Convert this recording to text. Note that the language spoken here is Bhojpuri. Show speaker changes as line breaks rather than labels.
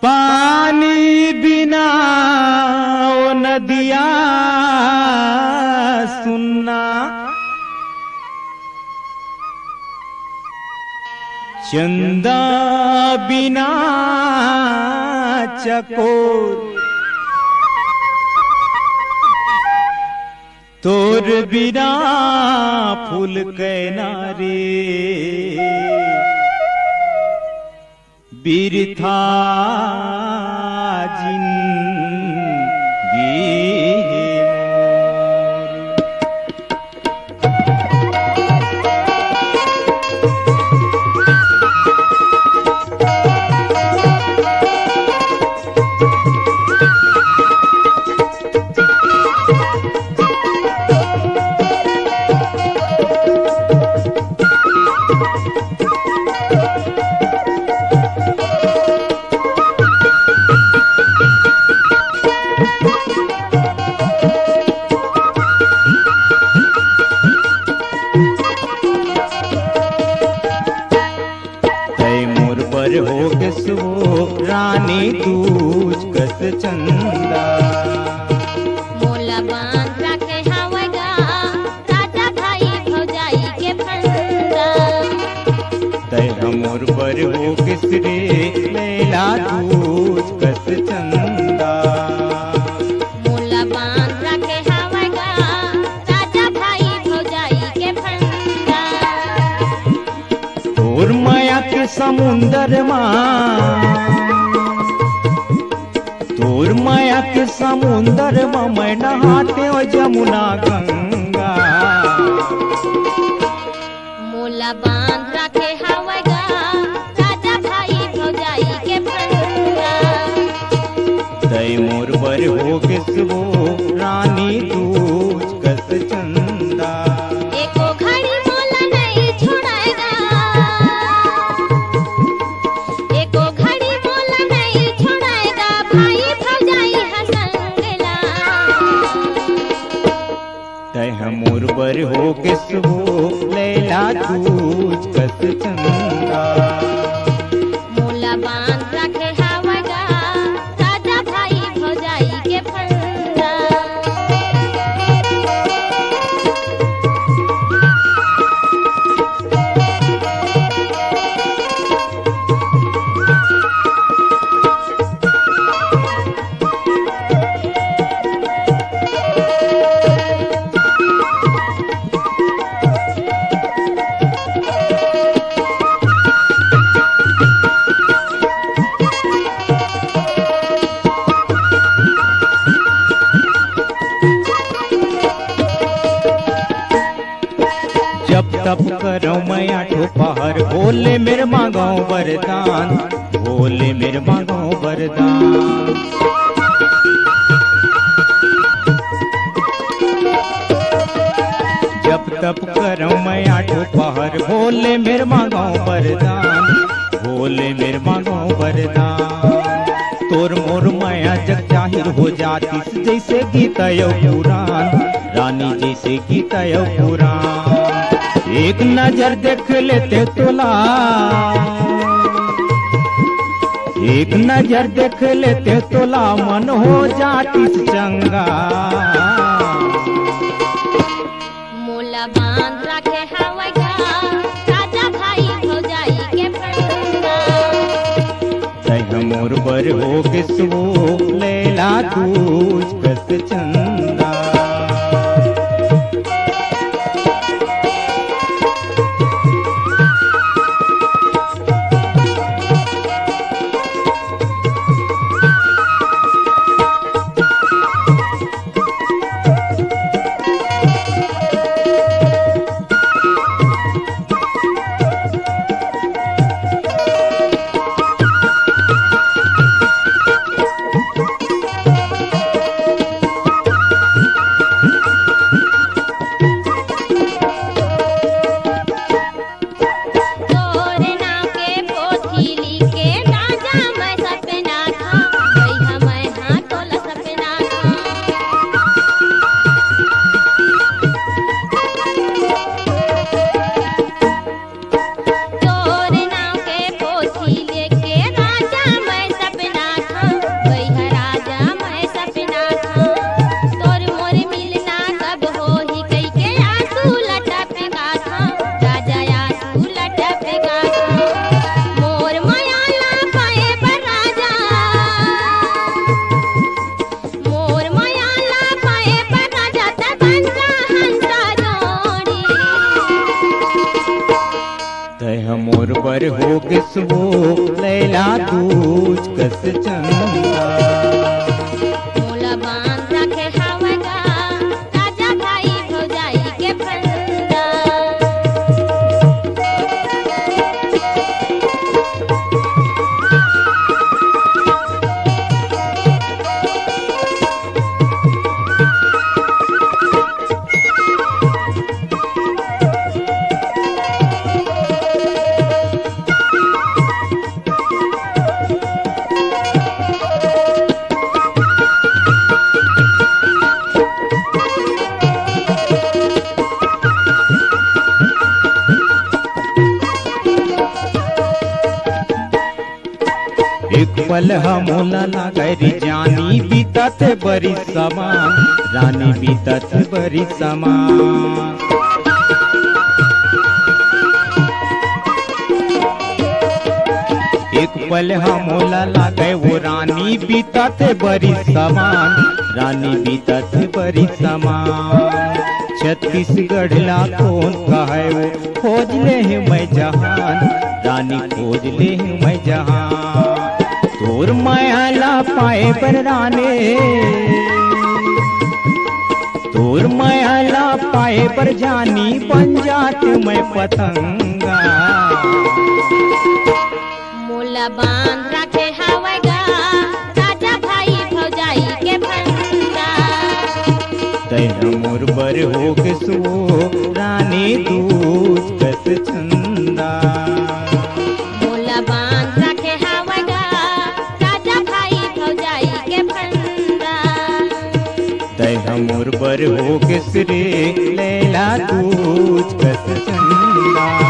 पानी बिना ओ नदिया सुनना, चंदा बिना चकोर, तोर बिना फूल कैनारे बिरथा जिंदगी हो किसो रानी दूज कस चंदा,
मोला बांध रखे हवगा राजा भाई भौजाई के फंदा।
तय हमोर पर हो किसरे लैला दूज कस चंदा,
मोला बांध रखे हवगा राजा भाई भौजाई के फंदा।
तोर माया के समुंदर तोर माया के समुंदर में मैं नहाते हो जमुना गंगा,
मोला बांध रखे हवगा राजा भाई भौजाई के फंदा।
तय मोर बर हो किसबो रानी दूज कस चंदा,
एको घड़ी मोला नहीं छोड़ाएगा, एको घड़ी मोला नहीं छोड़ाएगा भाई भौजाई हंसंगला।
तय मोर बर हो किसबो लैला दूज कस चंदा,
मोला बांध रखे हवगा राजा भाई भौजाई के फंदा।
जब तब करो मैं आठो पहर, भोले मेरे मांगो वरदान, भोले मेरे मांगो वरदान। जब तब करो मैं आठो पहर, भोले मेरे मांगो वरदान, भोले मेरे मांगो वरदान। तोर मोर माया जग जाहिर हो जाती जैसे गीता यो पुराण, रानी जैसे गीता यो पुराण। एक नजर देख लेते तोला, एक नजर देख लेते तोला मन हो जाती चंगा,
मोला बांध रखे हवगा राजा भाई भौजाई के फंदा।
तय मोर बर हो किसबो लैला दूज कस चंदा, किसवो लैला दूज कस चंदा।
मोला बांध रखे हवगा राजा भाई भौजाई के फंदा।
एक पल हमोला लागरी जानी बीतत बरी समान, रानी बीतत बरी समान। एक पल हमोला लागे वो रानी बीतत बरी समान, रानी बीतत बरी समान। छत्तीसगढ़ ला कौन कहे वो खोज ले मैं जहान, रानी खोज ले मैं जहान। तोर मायाला पाए पर राने, तोर मायाला पाए पर जानी बन जात मैं पतंगा।
मोला बांध रखे हवगा राजा भाई भौजाई के फंदा।
तैना मोर बर हो के सो रानी दूज कस चंदा।
मोला बांध रखे हवगा राजा भाई भौजाई के फंदा।
तैना मोर बर हो के सरे लैला दूज कस चंदा।